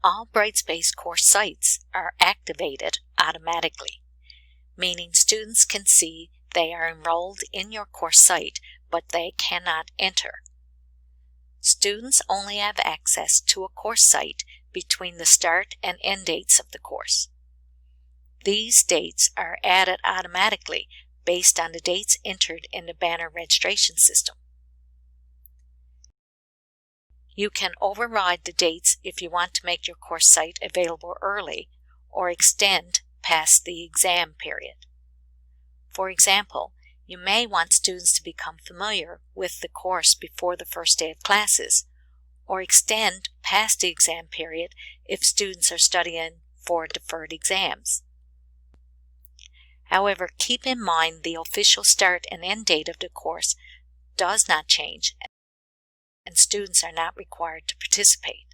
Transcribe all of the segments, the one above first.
All Brightspace course sites are activated automatically, meaning students can see they are enrolled in your course site, but they cannot enter. Students only have access to a course site between the start and end dates of the course. These dates are added automatically based on the dates entered in the Banner registration system. You can override the dates if you want to make your course site available early or extend past the exam period. For example, you may want students to become familiar with the course before the first day of classes, or extend past the exam period if students are studying for deferred exams. However, keep in mind the official start and end date of the course does not change, and students are not required to participate.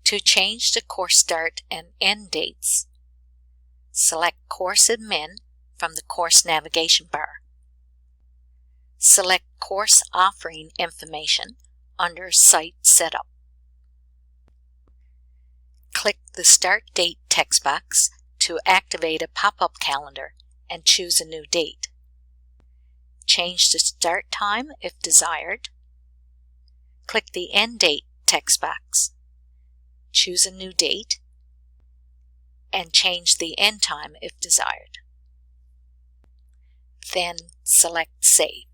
To change the course start and end dates, select Course Admin from the course navigation bar. Select Course Offering Information under Site Setup. Click the Start Date text box to activate a pop-up calendar and choose a new date. Change the start time if desired. Click the End Date text box. Choose a new date and change the end time if desired. Then select Save.